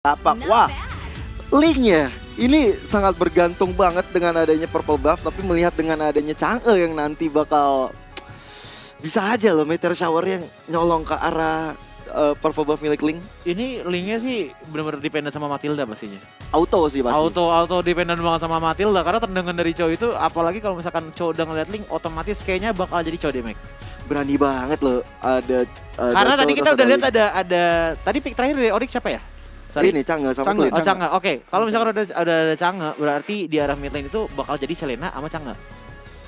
Tapak. Wah, linknya ini sangat bergantung banget dengan adanya purple buff, tapi melihat dengan adanya Chang'e yang nanti bakal bisa aja loh meteor shower yang nyolong ke arah purple buff milik Link. Ini linknya sih benar-benar dependent sama Matilda pastinya. Auto sih pasti. Auto dependent banget sama Matilda karena tendangan dari Chow itu, apalagi kalau misalkan Chow udah ngeliat Link, otomatis kayaknya bakal jadi Chow damage. Berani banget loh ada Karena tadi Chow kita terus udah ada lihat Link. ada tadi pick terakhir dari Onyx siapa ya? Sorry. Ini Chang'e sama Chang'e. Clint. Oh, Chang'e. Oke. Kalau misalkan udah ada Chang'e, berarti di arah mid lane itu bakal jadi Selena sama Chang'e.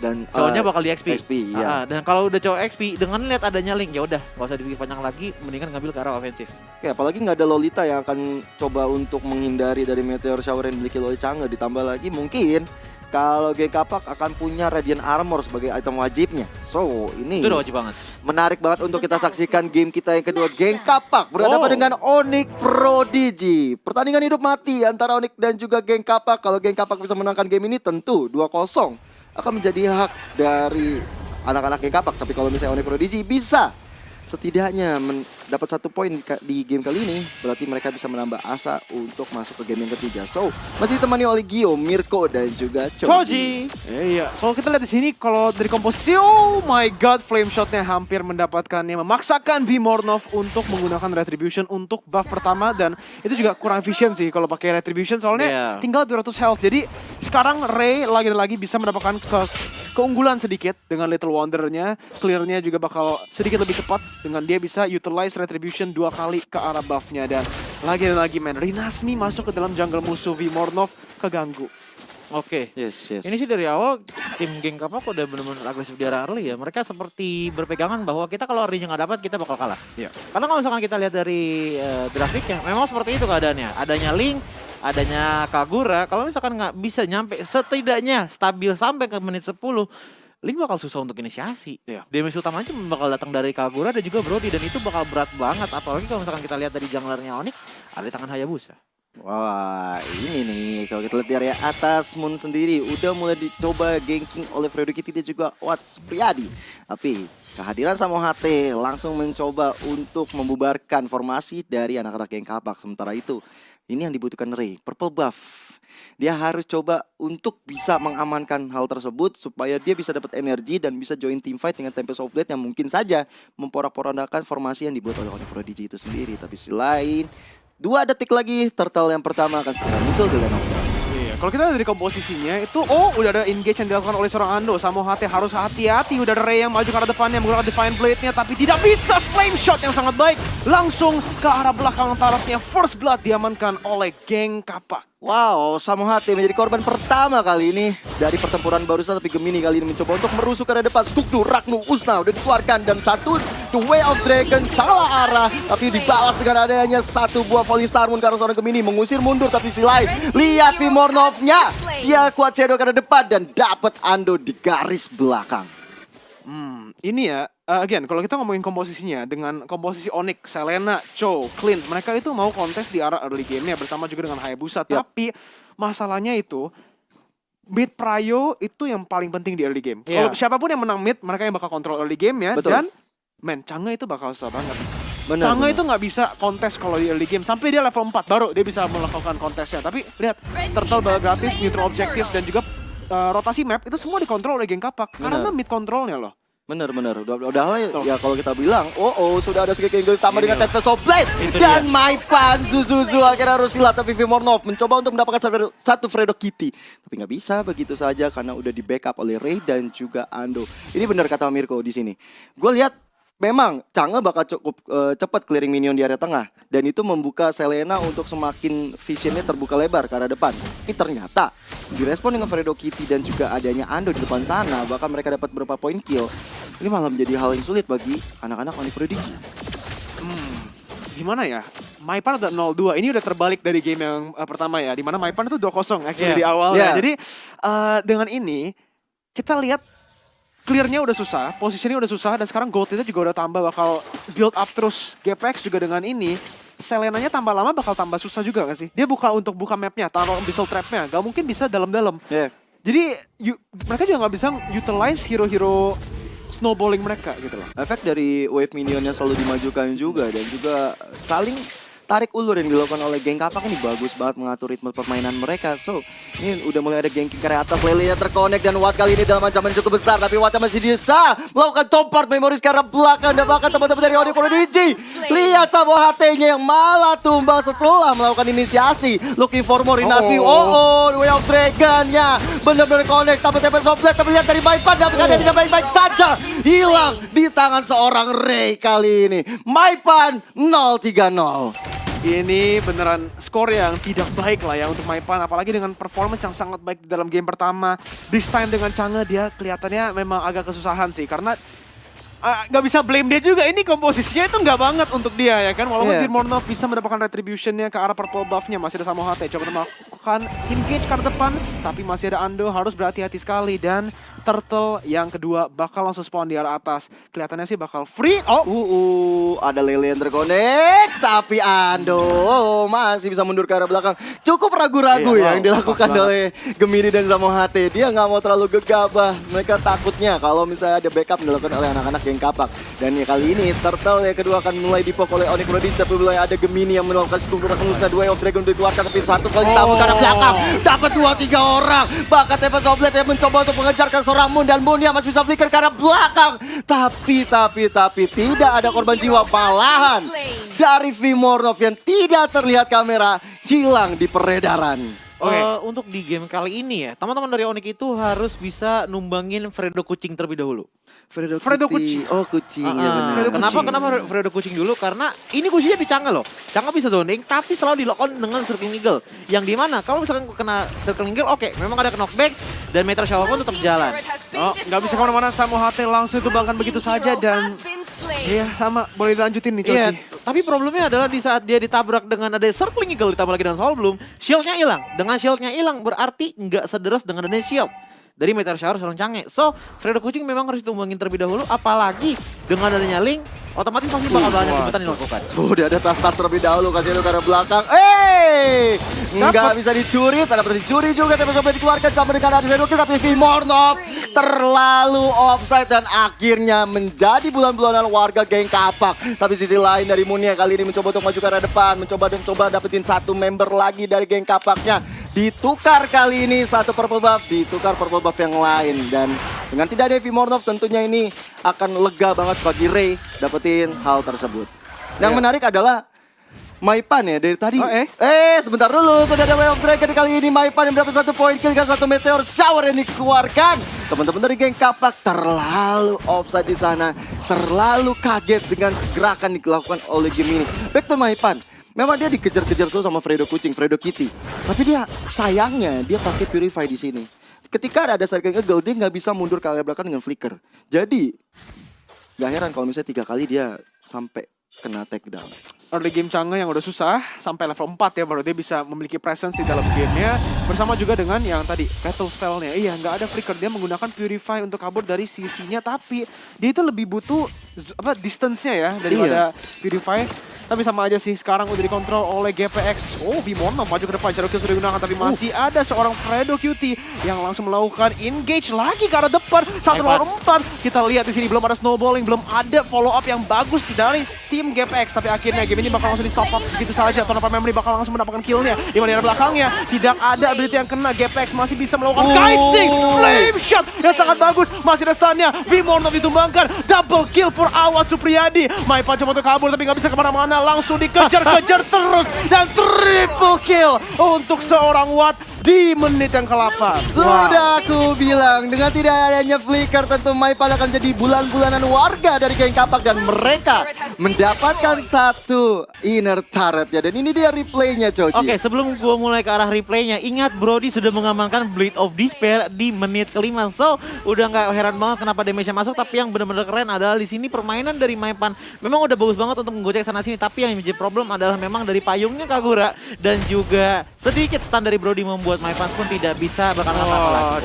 Dan Cowoknya bakal di XP. iya. Dan kalau udah cowok XP, dengan lihat adanya Link, ya udah, nggak usah dipikir panjang lagi, mendingan ngambil ke arah ofensif. Oke, apalagi nggak ada Lolita yang akan coba untuk menghindari dari meteor shower yang dimiliki oleh Chang'e. Ditambah lagi mungkin kalau Geng Kapak akan punya Radiant Armor sebagai item wajibnya. So, ini Itu udah wajib banget. menarik banget untuk kita saksikan game kita yang kedua. Geng Kapak berhadapan dengan Onyx Prodigy. Pertandingan hidup mati antara Onyx dan juga Geng Kapak. Kalau Geng Kapak bisa menangkan game ini tentu 2-0 akan menjadi hak dari anak-anak Geng Kapak. Tapi kalau misalnya Onyx Prodigy bisa setidaknya dapat 1 poin di game kali ini, berarti mereka bisa menambah asa untuk masuk ke game yang ketiga. So, masih ditemani oleh Gio, Mirko, dan juga Choji. Iya, kalau kita lihat di sini, kalau dari komposisi, oh my god, flame shotnya hampir mendapatkannya, memaksakan Vmornov untuk menggunakan retribution untuk buff pertama, dan itu juga kurang efisien sih kalau pakai retribution, soalnya tinggal 200 health. Jadi sekarang Ray lagi-lagi bisa mendapatkan keunggulan sedikit dengan Little Wonder-nya, clear-nya juga bakal sedikit lebih cepat dengan dia bisa utilize retribution 2 kali ke arah buff-nya, dan lagi men, Rinasmi masuk ke dalam jungle musuh, Vmornov keganggu. Oke. Yes. Ini sih dari awal tim Geng Kapak udah benar-benar agresif di arah early ya. Mereka seperti berpegangan bahwa kita kalau early-nya nggak dapat, kita bakal kalah. Iya. Karena kalau misalkan kita lihat dari grafiknya, memang seperti itu keadaannya. Adanya Link, adanya Kagura, kalau misalkan nggak bisa nyampe setidaknya stabil sampai ke menit 10, Link bakal susah untuk inisiasi. Damage utamanya bakal datang dari Kagura dan juga Brody, dan itu bakal berat banget. Apalagi kalau misalkan kita lihat dari junglernya Onyx, ada di tangan Hayabusa. Wah, ini nih kalau kita lihat di area atas, Moon sendiri udah mulai dicoba ganking oleh Fredo Kitty dan juga Watts Priadi. Tapi kehadiran Samo HT langsung mencoba untuk membubarkan formasi dari anak-anak Geng Kapak. Sementara itu, ini yang dibutuhkan Ray, purple buff. Dia harus coba untuk bisa mengamankan hal tersebut supaya dia bisa dapat energi dan bisa join team fight dengan Tempest of Blade yang mungkin saja memporak-porandakan formasi yang dibuat oleh Onyx Prodigy itu sendiri. Tapi selain 2 detik lagi, turtle yang pertama akan segera muncul di lane of Dawn. Iya, kalau kita lihat dari komposisinya itu, udah ada engage yang dilakukan oleh seorang Ando. Samo HT harus hati-hati, udah ada Ray yang maju ke arah depannya menggunakan Divine Blade-nya, tapi tidak bisa. Flame shot yang sangat baik langsung ke arah belakang tarafnya. First blood diamankan oleh Geng Kapak. Wow, Samo HT menjadi korban pertama kali ini dari pertempuran barusan, tapi Gemini kali ini mencoba untuk merusuh ke arah depan. Skugnu, Ragnu, Usna udah dikeluarkan dan satu The Way of Dragon salah arah, tapi dibalas dengan adanya 1 buah Falling Star Moon karena seorang Gemini mengusir mundur. Tapi si lain, lihat Vmornovnya, dia kuat shadow ke arah depan dan dapat Ando di garis belakang. Ini ya, again, kalau kita ngomongin komposisinya dengan komposisi Onyx, Selena, Chow, Clint, mereka itu mau kontes di arah early game-nya bersama juga dengan Hayabusa. Tapi masalahnya itu mid prio itu yang paling penting di early game. Kalau siapapun yang menang mid, mereka yang bakal kontrol early game-nya. Dan Chang'e itu bakal susah banget. Chang'e itu nggak bisa kontes kalau di early game. Sampai dia level 4 baru dia bisa melakukan kontesnya. Tapi lihat, turtle bala gratis, neutral objective, dan juga rotasi map itu semua dikontrol oleh Geng Kapak. Karena mid controlnya loh. Bener. Udah ya kalau kita bilang, sudah ada sedikit angle ditambah dengan Tempest of Blade. Dan Maipan, Zuzuzu akhirnya harus silat. Tapi Vmornov mencoba untuk mendapatkan satu Fredo Kitty. Tapi nggak bisa begitu saja karena udah di backup oleh Ray dan juga Ando. Ini benar kata Mirko di sini. Gue lihat memang Chang'e bakal cukup cepat clearing minion di area tengah. Dan itu membuka Selena untuk semakin visionnya terbuka lebar ke arah depan. Tapi ternyata direspon dengan Fredo Kitty dan juga adanya Ando di depan sana, bahkan mereka dapat beberapa poin kill. Ini malah menjadi hal yang sulit bagi anak-anak Onyx Prodigy. Gimana ya? Maipan udah 0-2. Ini udah terbalik dari game yang pertama ya. Dimana Maipan itu 2-0 actually di awal. Jadi dengan ini kita lihat clearnya udah susah, posisinya udah susah, dan sekarang gold itu juga udah tambah, bakal build up terus. GPX juga dengan ini, Selenanya tambah lama bakal tambah susah juga gak sih? Dia untuk buka mapnya, taruh Abyssal Trap-nya, gak mungkin bisa dalam-dalam. Jadi mereka juga gak bisa utilize hero-hero snowballing mereka gitu loh. Efek dari wave minion yang selalu dimajukan juga, dan juga saling tarik ulur yang dilakukan oleh geng Kapak ini bagus banget mengatur ritme permainan mereka. So, ini udah mulai ada gengking ke atas, Lele-nya terkonek dan Watt kali ini dalam ancaman yang cukup besar. Tapi Watt masih bisa melakukan tompart memoris ke arah belakang dan bahkan teman-teman dari Onyx Prodigy. Lihat Samo HT-nya yang malah tumbang setelah melakukan inisiasi. Looking for more Inaspi. The Way of Dragon-nya benar-benar connect. Tapi Tempest of Blade, tapi lihat dari Maipan dan dia tidak baik-baik saja. Hilang di tangan seorang Ray kali ini. Maipan 0-3-0. Ini beneran skor yang tidak baik lah ya untuk Maipan, apalagi dengan performance yang sangat baik di dalam game pertama. This time dengan Chang'e dia kelihatannya memang agak kesusahan sih, karena nggak bisa blame dia juga. Ini komposisinya itu nggak banget untuk dia ya kan. Walaupun Virmornov bisa mendapatkan retributionnya ke arah purple buffnya, masih ada Samo HT coba melakukan engage ke arah depan, tapi masih ada Ando, harus berhati-hati sekali. Dan Turtle yang kedua bakal langsung spawn di arah atas. Kelihatannya sih bakal free. Ada Lele yang terkonek, tapi Ando masih bisa mundur ke arah belakang. Cukup ragu-ragu yang dilakukan oleh Gemini dan Samo HT. Dia nggak mau terlalu gegabah. Mereka takutnya kalau misalnya ada backup dilakukan oleh anak-anak geng Kapak. Dan ya kali ini Turtle yang kedua akan mulai dipok oleh Onyx Prodigy, tapi mulai ada Gemini yang melakukan skup musnah. Way of Dragon dikeluarkan, tapi satu kali tabur ke arah belakang. Dapat 2-3 orang. Bahkan Tempest of Blade yang mencoba untuk mengejarkan seorang Moon, dan Moon yang masih bisa flicker ke arah belakang. Tapi tidak ada korban jiwa. Malahan dari Virmornov yang tidak terlihat kamera hilang di peredaran. Untuk di game kali ini ya, teman-teman dari Onyx itu harus bisa numbangin Fredo Kucing terlebih dahulu. Fredo Kucing. Oh, Kucing, ya benar. Kenapa Fredo Kucing dulu? Karena ini kucingnya di Chang'e loh. Chang'e bisa zoning, tapi selalu di lock on dengan Circling Eagle. Yang dimana kalau misalkan kena Circling Eagle, oke, memang ada knockback dan Meteor Shower pun tetap jalan. Nggak bisa kemana-mana. Samo HT langsung itu bahkan begitu saja, dan iya sama, boleh dilanjutin nih Coki. Iya, tapi problemnya adalah di saat dia ditabrak dengan ada Circling Eagle ditambah lagi dengan Soul Bloom, shieldnya hilang. Dengan shieldnya hilang berarti nggak sederas dengan adanya shield dari Meteor Shower seorang Chang'e. So, Fredo Kucing memang harus ditumbangin terlebih dahulu, apalagi dengan adanya Link, otomatis pasti bakal banyak kejutan dilakukan. Udah ada tas-tas terlebih dahulu, kasih ke arah belakang. Nggak bisa dicuri, tidak bisa dicuri juga. Tapi sampai dikeluarkan sama dengan ada Shadow Kill, tapi Virmornov terlalu offside dan akhirnya menjadi bulan-bulanan warga geng Kapak. Tapi sisi lain dari Munia kali ini mencoba untuk maju ke arah depan, mencoba dapetin satu member lagi dari geng Kapaknya. Ditukar kali ini satu purple buff, ditukar purple buff yang lain. Dan dengan tidak ada Virmornov tentunya ini akan lega banget bagi Ray dapetin hal tersebut. Yang menarik adalah Maipan ya dari tadi. Sebentar dulu, sudah ada Way of Dragon kali ini. Maipan yang berapa 1 poin kill, satu Meteor Shower yang dikeluarkan. Teman-teman dari geng Kapak terlalu offside di sana, terlalu kaget dengan gerakan dilakukan oleh Gemini. Back to Maipan. Memang dia dikejar-kejar tuh sama Fredo Kucing, Fredo Kitty. Tapi dia sayangnya dia pakai Purify di sini. Ketika ada Circling Eagle, dia nggak bisa mundur ke arah belakang dengan flicker. Jadi nggak heran kalau misalnya 3 kali dia sampai kena takedown. Early game Chang'e yang udah susah, sampai level 4 ya baru dia bisa memiliki presence di dalam gamenya. Bersama juga dengan yang tadi, battle spellnya. Iya, nggak ada flicker, dia menggunakan Purify untuk kabur dari sisinya. Tapi dia itu lebih butuh distance-nya ya daripada Purify. Tapi sama aja sih, sekarang udah dikontrol oleh GPX. Virmornov maju ke depan, Shadow Kill sudah digunakan. Tapi masih ada seorang Fredo Cutie yang langsung melakukan engage lagi ke arah depan. 1 lawan 4. Kita lihat di sini belum ada snowballing, belum ada follow up yang bagus dari tim GPX. Tapi akhirnya game ini bakal langsung di stop up begitu saja. Tanpa memory bakal langsung mendapatkan killnya. Di mana belakangnya tidak ada ability yang kena. GPX masih bisa melakukan kiting flame shot yang sangat bagus. Masih ada stunnya. Virmornov ditumbangkan. Double kill for Awad Supriyadi. Maipan coba untuk kabur tapi nggak bisa kemana-mana. Langsung dikejar-kejar terus dan triple kill untuk seorang Watt di menit yang ke-8. Sudah aku bilang, dengan tidak adanya flicker tentu Maipan akan jadi bulan-bulanan warga dari geng Kapak. Dan mereka mendapatkan satu inner turret ya. Dan ini dia replaynya, Coji. Oke, sebelum gua mulai ke arah replaynya, ingat Brody sudah mengamankan Blade of Despair di menit ke-5. So, udah nggak heran banget kenapa damage-nya masuk. Tapi yang benar-benar keren adalah di sini permainan dari Maipan memang udah bagus banget untuk menggocek sana sini. Tapi yang menjadi problem adalah memang dari payungnya Kagura dan juga sedikit stun dari Brody membuat membuat MyFans pun tidak bisa berkata apa-apa lagi.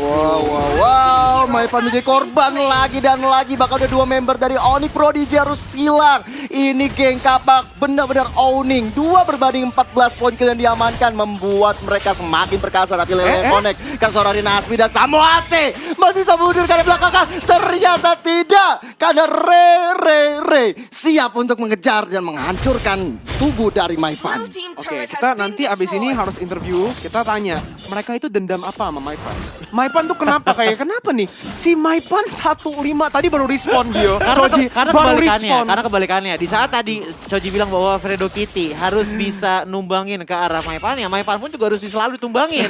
Wow, MyFans menjadi korban lagi dan lagi. Bakal ada 2 member dari Onyx Prodigy harus hilang. Ini geng kapak benar-benar owning. 2 berbanding 14 poin kill yang diamankan membuat mereka semakin perkasa. Tapi Lele Connect, Kasorari Naspi dan Samoate masih bisa mundur karena belakang. Ternyata tidak, karena Re siap untuk mengejar dan menghancurkan tubuh dari MyFans. Oke, kita nanti abis ini harus interview, kita tanya, mereka itu dendam apa sama Maipan? Maipan tuh kenapa kenapa nih? Si Maipan 15 tadi baru respon Gio. Choji baru respon. Karena kebalikannya. Di saat tadi Choji bilang bahwa Fredo Kitty harus bisa numbangin ke arah Maipan, ya Maipan pun juga harus selalu ditumbangin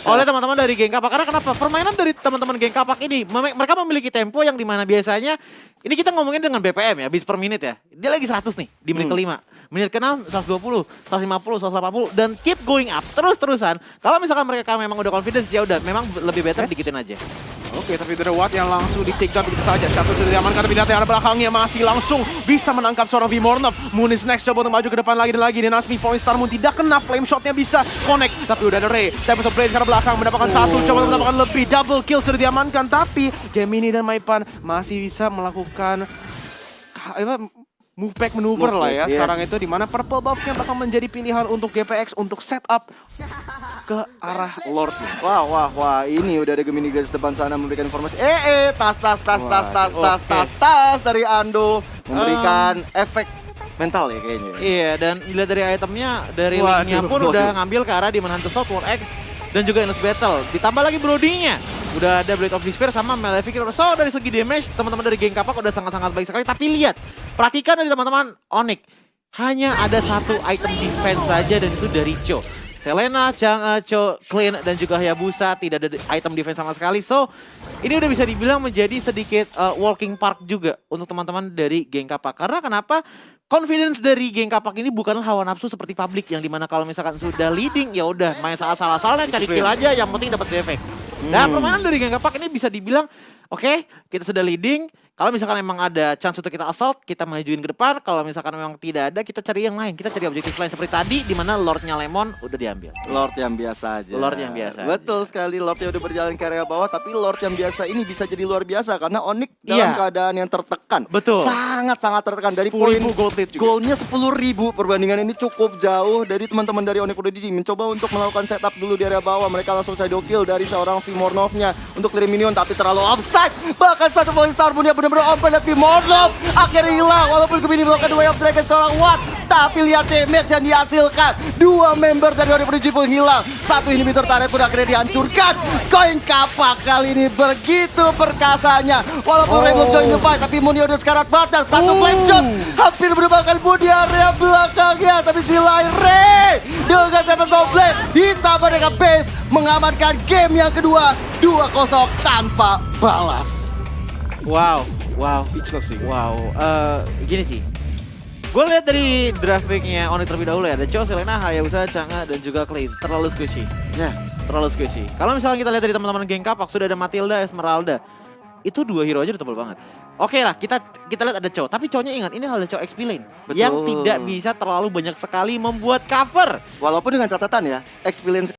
oleh teman-teman dari geng kapak. Karena kenapa? Permainan dari teman-teman geng kapak ini, mereka memiliki tempo yang dimana biasanya, ini kita ngomongin dengan BPM ya, beats per minute ya. Dia lagi 100 nih di menit kelima. Menit ke-6, 120, 150, 180, dan keep going up terus-terusan. Kalau misalkan mereka memang udah confidence, ya udah memang lebih better dikitin aja. Oke, tapi The Watt yang langsung di take down begitu saja. Satu sudah diamankan, tapi lihat yang ada belakangnya masih langsung bisa menangkap seorang Vimornov. Moonis next coba untuk maju ke depan lagi dan lagi. Dan Nasmi Point Star Moon tidak kena, flame shotnya bisa connect. Tapi udah ada Ray, Tempest of Blaze ke belakang mendapatkan satu, coba untuk mendapatkan lebih. Double kill sudah diamankan, tapi Gemini dan Maipan masih bisa melakukan move back maneuver lah ya. Sekarang itu dimana purple buff-nya bakal menjadi pilihan untuk GPX untuk setup ke arah Lord. Wah, ini udah ada Gemini garis depan sana memberikan informasi. Tas dari Ando memberikan efek mental ya kayaknya. Iya, dan dilihat dari itemnya, dari linknya pun udah ngambil ke arah Demon Hunter Sword, War X, dan juga Endless Battle. Ditambah lagi Brody-nya. Udah ada Blade of Despair sama Malefic. So dari segi damage, teman-teman dari geng kapak udah sangat-sangat baik sekali. Tapi lihat, perhatikan dari teman-teman Onyx. Hanya ada satu item defense saja dan itu dari Cho. Selena, Chang'e, Cho, Clean, dan juga Hayabusa tidak ada item defense sama sekali. So, ini udah bisa dibilang menjadi sedikit walking park juga untuk teman-teman dari geng kapak. Karena kenapa? Confidence dari geng kapak ini bukanlah hawa nafsu seperti publik yang dimana kalau misalkan sudah leading ya udah main salah-salahnya cari kill aja yang penting dapat efek. Nah, permainan dari geng kapak ini bisa dibilang oke, kita sudah leading. Kalau misalkan memang ada chance untuk kita assault, kita majuin ke depan. Kalau misalkan memang tidak ada, kita cari yang lain. Kita cari objektif lain seperti tadi di mana Lordnya Lemon udah diambil. Lord yang biasa aja. Lord yang biasa. Betul sekali, Lord yang udah berjalan ke area bawah, tapi Lord yang biasa ini bisa jadi luar biasa karena Onyx dalam keadaan yang tertekan. Betul. Sangat-sangat tertekan dari 10.000 poin gold lead juga. goalnya 10.000. Perbandingan ini cukup jauh dari teman-teman dari Onyx Prodigy. Mencoba untuk melakukan setup dulu di area bawah. Mereka langsung shadow kill dari seorang Vimornovnya untuk clear minion, tapi terlalu offside. Bahkan satu point star pun dia benar-benar open dan Vimornov akhirnya hilang. Walaupun Gemini melakukan Way of Dragon seorang Watt, tapi lihat damage yang dihasilkan. 2 member dari Onyx Prodigy pun hilang. 1 inhibitor turret pun akhirnya dihancurkan. Koin kapak kali ini begitu perkasanya. Walaupun Ray belum join the fight, tapi Muni udah sekarat batal. Satu flame shot hampir merupakan Moon di area belakangnya. Tapi si lain Ray dengan Seven Soul Blade ditambah dengan base mengamankan game yang kedua 2-0 tanpa balas. Wow. Speechless sih. Gini sih. Gue lihat dari draft pick-nya Onyx terlebih dahulu ya. Ada Cho, Selena, Hayabusa, Chang'e, dan juga Clay. Terlalu squishy. Ya, Terlalu squishy. Kalau misalnya kita lihat dari teman-teman geng kapak, sudah ada Matilda, Esmeralda. Itu 2 hero aja udah tebal banget. Oke lah, kita lihat ada Cho. Tapi Cho-nya ingat, ini adalah Cho XP lane. Betul. Yang tidak bisa terlalu banyak sekali membuat cover. walaupun dengan catatan ya, experience